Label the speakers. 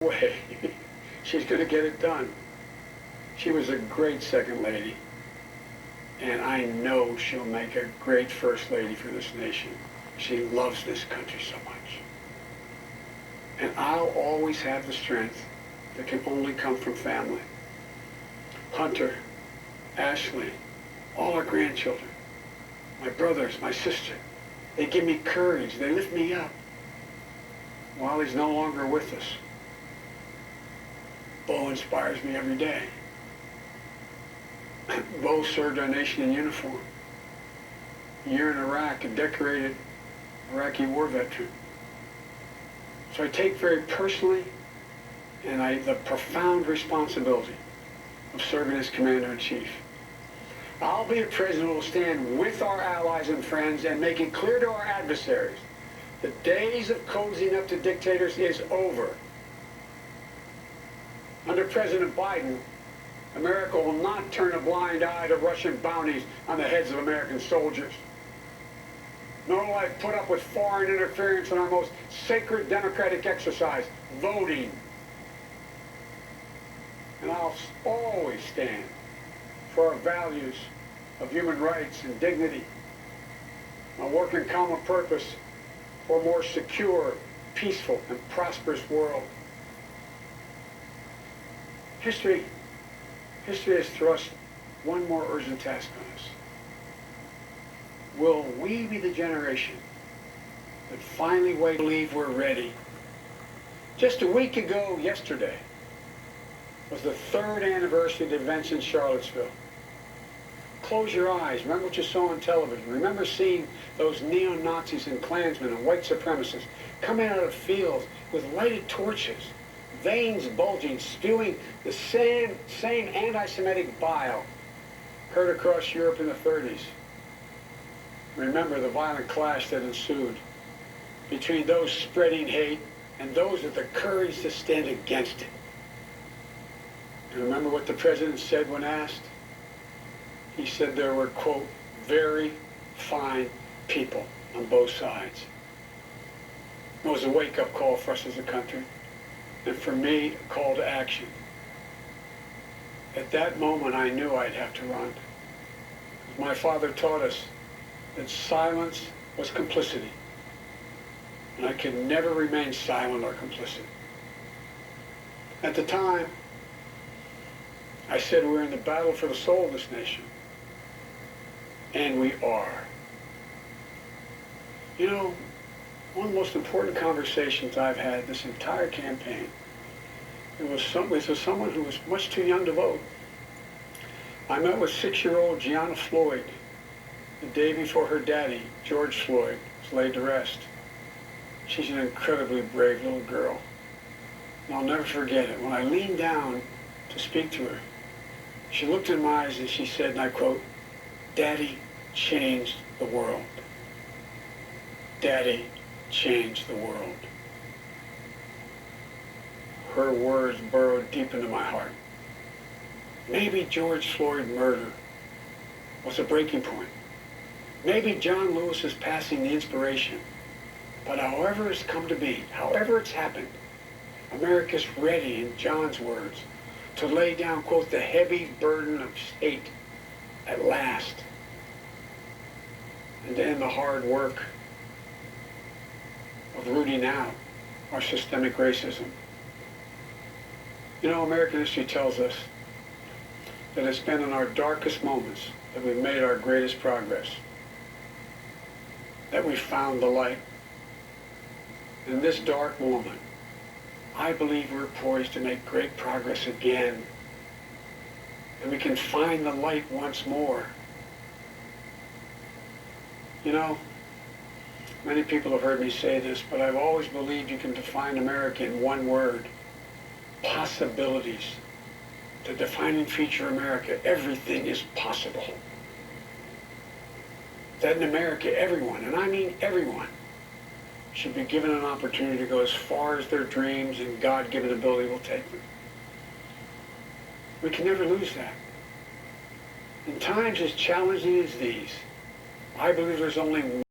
Speaker 1: way. She's going to get it done. She was a great second lady, and I know she'll make a great first lady for this nation. She loves this country so much. And I'll always have the strength that can only come from family. Hunter, Ashley, all our grandchildren, my brothers, my sister, they give me courage. They lift me up. While he's no longer with us, Bo inspires me every day. Bo served our nation in uniform. A year in Iraq, a decorated Iraqi war veteran. So I take very personally the profound responsibility of serving as Commander-in-Chief. I'll be a president who will stand with our allies and friends and make it clear to our adversaries the days of cozying up to dictators is over. Under President Biden, America will not turn a blind eye to Russian bounties on the heads of American soldiers. Nor will I put up with foreign interference in our most sacred democratic exercise, voting. And I'll always stand for our values of human rights and dignity. I'll work in common purpose for a more secure, peaceful, and prosperous world. History has thrust one more urgent task on us. Will we be the generation that finally believe we're ready? Just a week ago yesterday was the 3rd anniversary of the events in Charlottesville. Close your eyes. Remember what you saw on television. Remember seeing those neo-Nazis and Klansmen and white supremacists coming out of fields with lighted torches, veins bulging, spewing the same anti-Semitic bile heard across Europe in the 30s. Remember the violent clash that ensued between those spreading hate and those with the courage to stand against it. And remember what the president said when asked? He said there were, quote, very fine people on both sides. It was a wake-up call for us as a country, and for me, a call to action. At that moment, I knew I'd have to run. My father taught us that silence was complicity, and I could never remain silent or complicit. At the time, I said we're in the battle for the soul of this nation. And we are. You know, one of the most important conversations I've had this entire campaign, it was with someone who was much too young to vote. I met with 6-year-old Gianna Floyd the day before her daddy, George Floyd, was laid to rest. She's an incredibly brave little girl. And I'll never forget it. When I leaned down to speak to her, she looked in my eyes and she said, and I quote, "Daddy changed the world. Daddy changed the world." Her words burrowed deep into my heart. Maybe George Floyd murder was a breaking point. Maybe John Lewis is passing the inspiration. But however it's come to be, however it's happened, America's ready, in John's words, to lay down, quote, the heavy burden of hate at last, and to end the hard work of rooting out our systemic racism. You know, American history tells us that it's been in our darkest moments that we've made our greatest progress, that we've found the light. In this dark moment, I believe we're poised to make great progress again, and we can find the light once more. You know, many people have heard me say this, but I've always believed you can define America in one word: possibilities. The defining feature of America, everything is possible. That in America, everyone, and I mean everyone, should be given an opportunity to go as far as their dreams and God-given ability will take them. We can never lose that. In times as challenging as these, I believe there's only